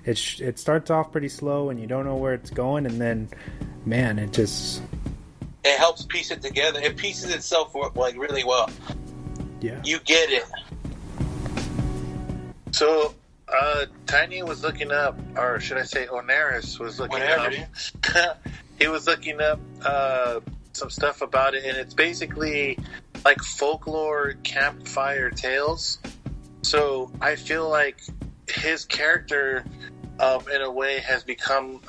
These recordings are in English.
it starts off pretty slow and you don't know where it's going, and then, man, it helps piece it together. It pieces itself like really well. Yeah, you get it. So, Tiny was looking up, or should I say, Oneris was looking up. He was looking up some stuff about it, and it's basically like folklore campfire tales. So I feel like his character, in a way, has become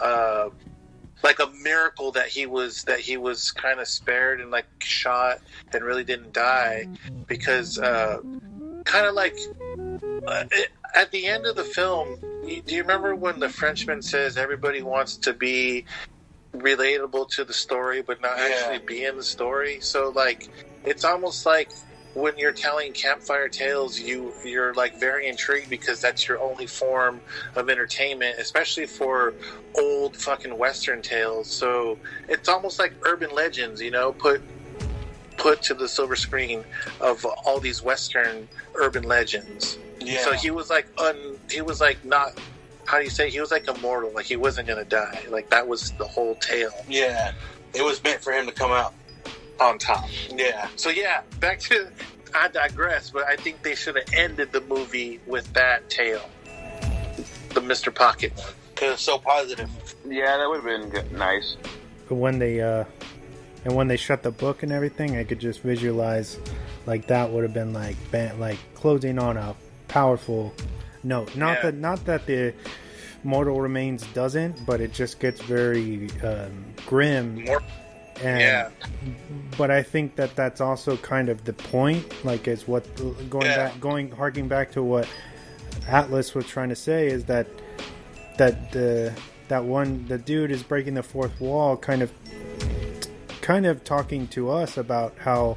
like a miracle that he was kind of spared and like shot and really didn't die, because kind of like at the end of the film, do you remember when the Frenchman says everybody wants to be relatable to the story but not actually be in the story? So like it's almost like when you're telling campfire tales, you're like very intrigued because that's your only form of entertainment, especially for old fucking Western tales. So it's almost like urban legends, you know, put to the silver screen of all these Western urban legends. Yeah. So he was like not, how do you say, he was like immortal, like he wasn't gonna die. Like that was the whole tale. Yeah. It was meant for him to come out on top. Yeah. So yeah, back to, I digress, but I think they should have ended the movie with that tale, the Mr. Pocket one, because it's so positive. Yeah, that would have been nice. But when they shut the book and everything, I could just visualize like that would have been like closing on a powerful note. Not that the Mortal Remains doesn't, but it just gets very grim. But I think that's also kind of the point. Like, is what harking back to what Atlas was trying to say is that the dude is breaking the fourth wall, kind of talking to us about how,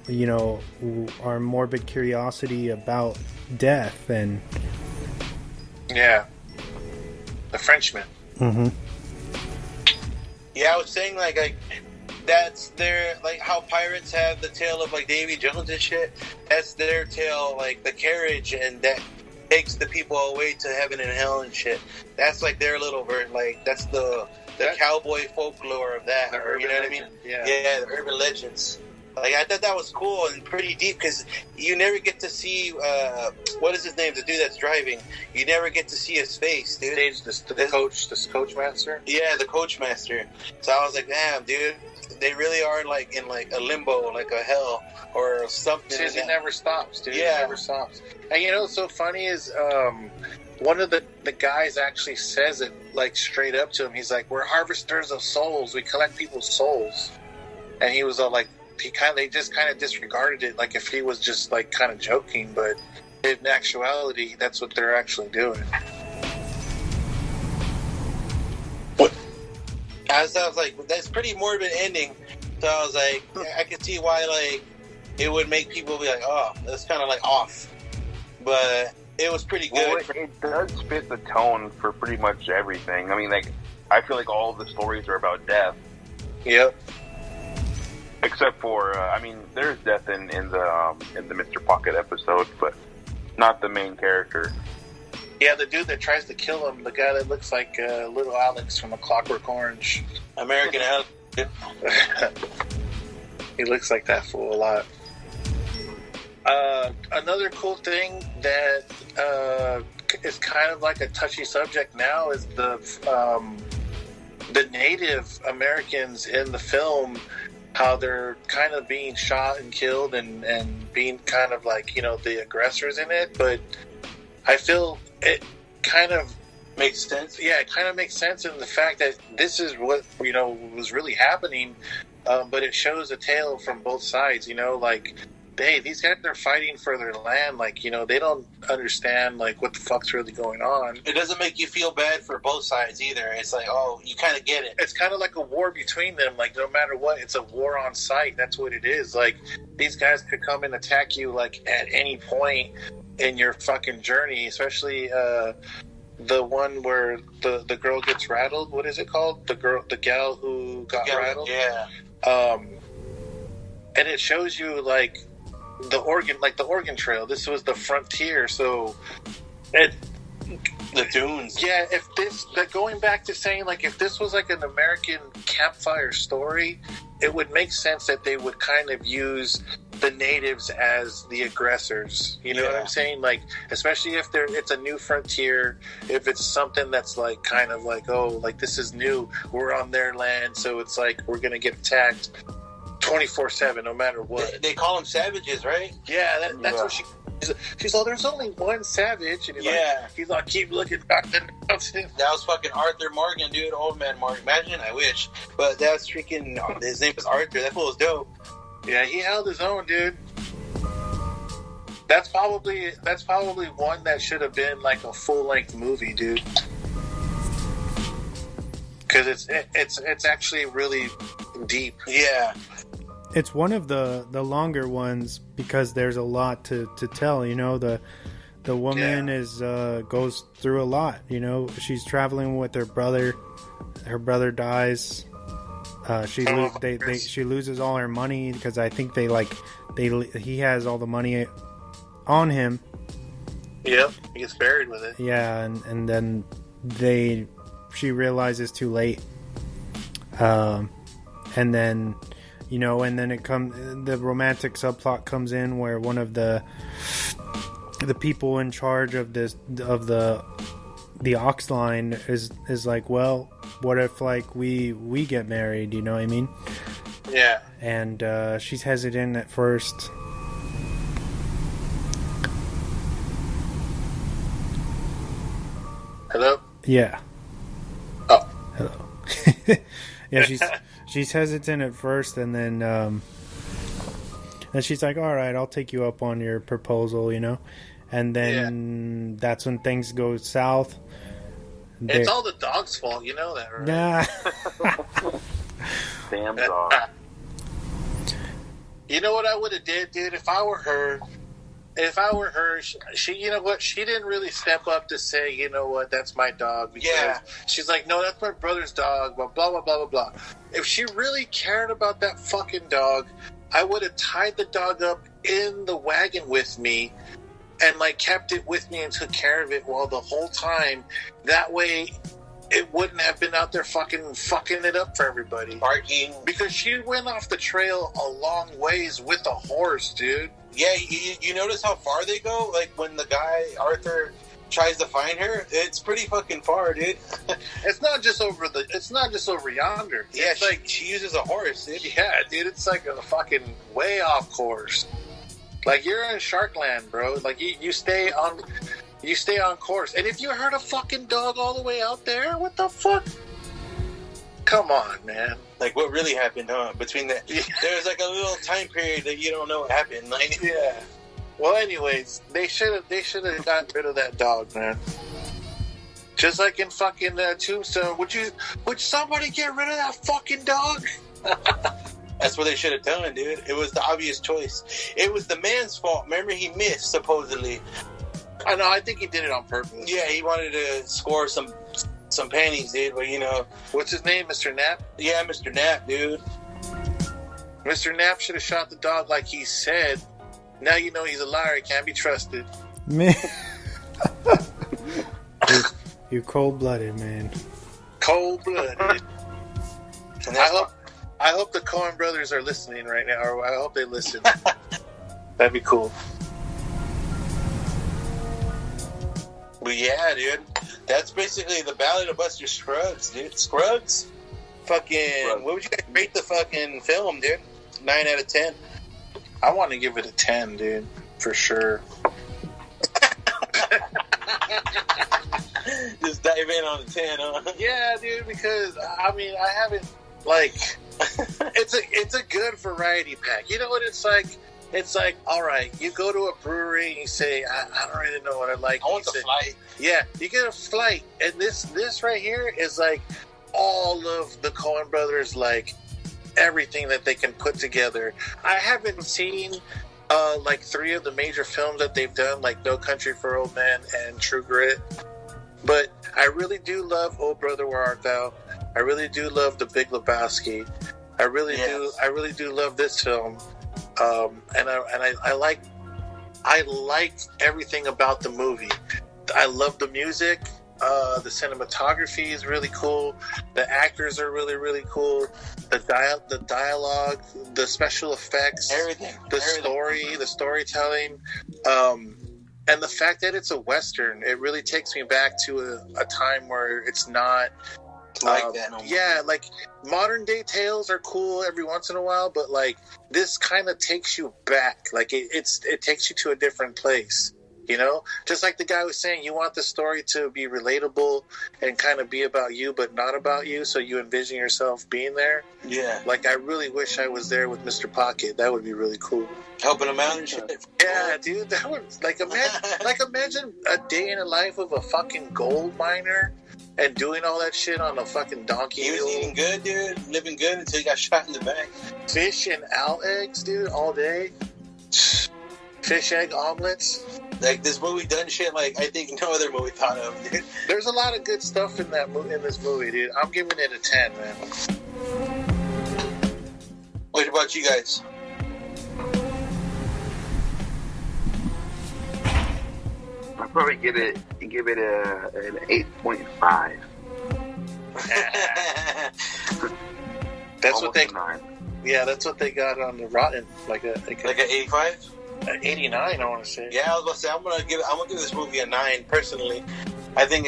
you know, our morbid curiosity about death and the Frenchman. Mm-hmm. Yeah, I was saying like that's their, like how pirates have the tale of like Davy Jones and shit. That's their tale, like the carriage, and that takes the people away to heaven and hell and shit. That's like their little version. Like that's the cowboy folklore of that. You know what I mean? Yeah, the urban legends. Like I thought that was cool and pretty deep because you never get to see what is his name, the dude that's driving. You never get to see his face, dude. The coachmaster. Yeah, the coachmaster. So I was like, damn, dude, they really are like in like a limbo, like a hell or something. Because he never stops, dude. Yeah, he never stops. And you know what's so funny is one of the guys actually says it like straight up to him. He's like, "We're harvesters of souls. We collect people's souls." And he was all like, they just kind of disregarded it, like if he was just like kind of joking, but in actuality, that's what they're actually doing. I was like, that's pretty morbid ending. So I was like, I could see why like it would make people be like, oh, that's kind of like off, but it was pretty good. Well, it does fit the tone for pretty much everything. I mean, like I feel like all the stories are about death. Yep. Except for, I mean, there's death in the Mr. Pocket episode, but not the main character. Yeah, the dude that tries to kill him, the guy that looks like little Alex from A Clockwork Orange. American Alex. He looks like that fool a lot. Another cool thing that is kind of like a touchy subject now is the Native Americans in the film, how they're kind of being shot and killed and being kind of like, you know, the aggressors in it. But I feel it kind of makes sense. Yeah, it kind of makes sense in the fact that this is what, you know, was really happening. But it shows a tale from both sides, you know, like, hey, these guys are fighting for their land. Like, you know, they don't understand, like, what the fuck's really going on. It doesn't make you feel bad for both sides either. It's like, oh, you kind of get it. It's kind of like a war between them. Like, no matter what, it's a war on sight. That's what it is. Like, these guys could come and attack you, like, at any point in your fucking journey, especially the one where the girl gets rattled. What is it called? The gal who got rattled? Yeah. And it shows you, like, the Oregon Trail. This was the frontier, so The dunes. Yeah, going back to saying, like, if this was like an American campfire story, it would make sense that they would kind of use the natives as the aggressors. You know what I'm saying? Like, especially if it's a new frontier, if it's something that's like kind of like, oh, like this is new, we're on their land, so it's like we're gonna get attacked 24/7 no matter what. They call them savages, right? Yeah, that's what she's like, there's only one savage, and he's like, keep looking back. That was fucking Arthur Morgan, dude. Old man Morgan. Imagine, I wish. But that's freaking, his name was Arthur. That fool was dope. Yeah, he held his own, dude. That's probably one that should have been like a full-length movie, dude. Because it's actually really deep. Yeah. It's one of the longer ones because there's a lot to tell. You know, the woman goes through a lot. You know, she's traveling with her brother. Her brother dies. She loses all her money because I think he has all the money on him. Yep, he gets buried with it. Yeah, and then she realizes too late. And then. You know, and then the romantic subplot comes in where one of the people in charge of the ox line is like, well, what if like we get married? You know what I mean? Yeah. And she's hesitant at first. Hello? Yeah. Oh. Hello. Yeah, she's hesitant at first, and then she's like, all right, I'll take you up on your proposal, you know? And then that's when things go south. It's all the dog's fault, you know that, right? Nah. Damn dog. You know what I would have did, dude? If I were her, she, you know what? She didn't really step up to say, you know what, that's my dog. Because she's like, no, that's my brother's dog, blah, blah, blah, blah, blah. If she really cared about that fucking dog, I would have tied the dog up in the wagon with me and, like, kept it with me and took care of it while the whole time. That way, it wouldn't have been out there fucking it up for everybody. Barking. Because she went off the trail a long ways with a horse, dude. Yeah, you notice how far they go? Like, when the guy, Arthur, tries to find her, it's pretty fucking far, dude. It's not just over yonder. Yeah, it's like she uses a horse, dude. Yeah, dude, it's like a fucking way off course. Like, you're in Sharkland, bro. Like, you stay on course. And if you hurt a fucking dog all the way out there, what the fuck? Come on, man. Like, what really happened, huh? Between there's like a little time period that you don't know what happened. Like, yeah. Well, anyways, they should have gotten rid of that dog, man. Just like in fucking Tombstone. Would somebody get rid of that fucking dog? That's what they should have done, dude. It was the obvious choice. It was the man's fault. Remember, he missed, supposedly. I know, I think he did it on purpose. Yeah, he wanted to score some panties, dude, but you know. What's his name, Mr. Knapp? Yeah, Mr. Knapp, dude. Mr. Knapp should have shot the dog like he said. Now you know he's a liar, he can't be trusted. Man. You're cold-blooded, man. Cold-blooded. I hope the Coen Brothers are listening right now, or I hope they listen. That'd be cool. But yeah, dude. That's basically the Ballad of Buster Scruggs, dude. Scruggs? Fucking... What would you guys rate the fucking film, dude? 9 out of 10. I want to give it a 10, dude. For sure. Just dive in on a 10, huh? Yeah, dude, because, I mean, I haven't, like... it's a good variety pack. You know what it's like? It's like, all right, you go to a brewery and you say, I don't really know what I like. I want the flight. Yeah, you get a flight. And this right here is like all of the Coen Brothers, like everything that they can put together. I haven't seen like 3 of the major films that they've done, like No Country for Old Men and True Grit. But I really do love Oh Brother, Where Art Thou? I really do love The Big Lebowski. I really do love this film. And I like everything about the movie. I love the music. The cinematography is really cool. The actors are really, really cool. The dialogue, the special effects, Everything. Story, the storytelling, and the fact that it's a Western, it really takes me back to a time where it's not like that no more. Yeah, like modern day tales are cool every once in a while, but like this kind of takes you back. Like it takes you to a different place. You know, just like the guy was saying, you want the story to be relatable and kind of be about you, but not about you. So you envision yourself being there. Yeah. Like, I really wish I was there with Mr. Pocket. That would be really cool. Helping him out and shit. Yeah, dude. That would, imagine a day in the life of a fucking gold miner and doing all that shit on a fucking donkey. He was eating good, dude. Living good until he got shot in the back. Fish and owl eggs, dude, all day. Fish egg omelets. Like, this movie done shit like I think no other movie thought of, dude. There's a lot of good stuff in this movie, dude. I'm giving it a 10, man. What about you guys? I'll probably give it an 8.5. That's Almost what they. 9. Yeah, that's what they got on the Rotten, like an 85. 89, I want to say. Yeah, I was about to say I'm gonna give this movie a 9 personally. I think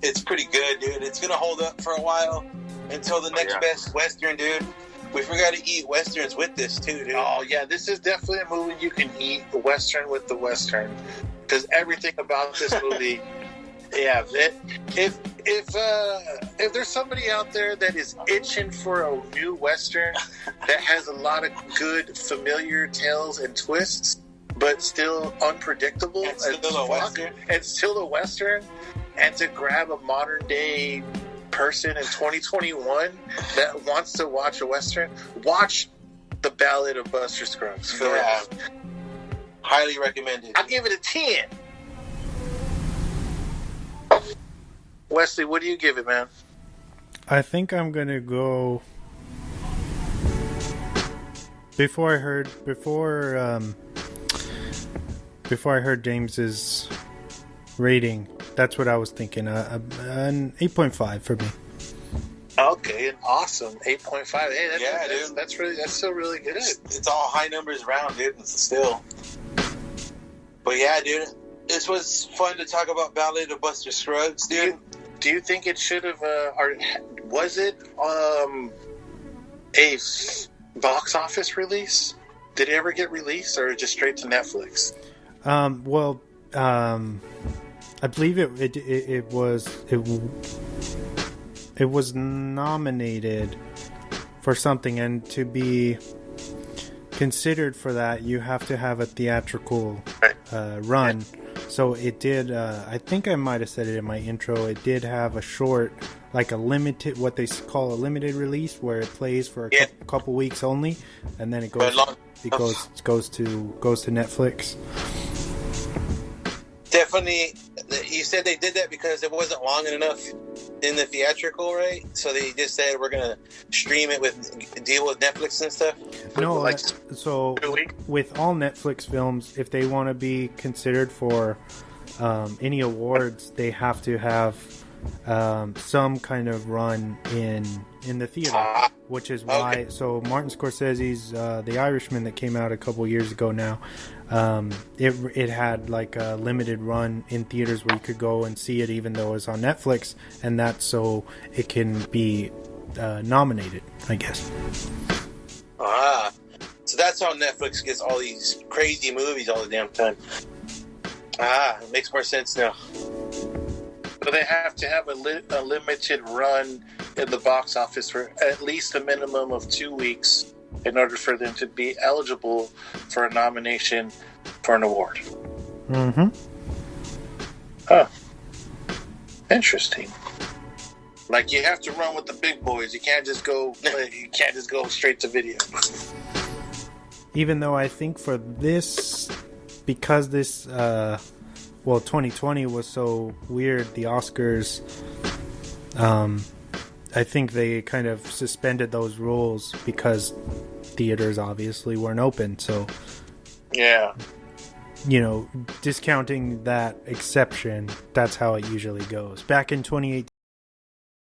it's pretty good, dude. It's gonna hold up for a while until the next best Western, dude. We forgot to eat Westerns with this too, dude. Oh yeah, this is definitely a movie you can eat the Western with the Western, because everything about this movie. Yeah, if there's somebody out there that is itching for a new Western that has a lot of good familiar tales and twists, but still unpredictable and still a Western, and to grab a modern day person in 2021 that wants to watch a Western, watch The Ballad of Buster Scruggs. Yeah, highly recommended. I'll give it a 10. Wesley, what do you give it, man? I think I'm gonna go. Before I heard James's rating, that's what I was thinking. An 8.5 for me. Okay, awesome. 8.5. Hey, dude. That's still really good. It's all high numbers around, dude. Still. But yeah, dude. This was fun to talk about Ballad of Buster Scruggs, dude. Do you think it should have, or was it a box office release? Did it ever get released, or just straight to Netflix? I believe it was nominated for something, and to be considered for that, you have to have a theatrical run. So it did, I think I might have said it in my intro, it did have a short, like a limited, what they call a limited release, where it plays for a couple weeks only, and then it goes to Netflix. Definitely, you said they did that because it wasn't long enough in the theatrical, right? So they just said we're gonna stream it deal with Netflix and stuff. No, so with all Netflix films, if they want to be considered for any awards, they have to have some kind of run in the theater, which is why. Okay. So Martin Scorsese's The Irishman that came out a couple years ago now, it had like a limited run in theaters where you could go and see it even though it's on Netflix, and that's so it can be nominated, I guess. So that's how Netflix gets all these crazy movies all the damn time. It makes more sense now. So they have to have a limited run in the box office for at least a minimum of 2 weeks in order for them to be eligible for a nomination for an award. Mm-hmm. Huh. Interesting. Like, you have to run with the big boys. You can't just go. You can't just go straight to video. Even though I think for this, because this, 2020 was so weird, the Oscars, I think they kind of suspended those rules because theaters obviously weren't open. So, yeah, discounting that exception, that's how it usually goes. Back in 2018,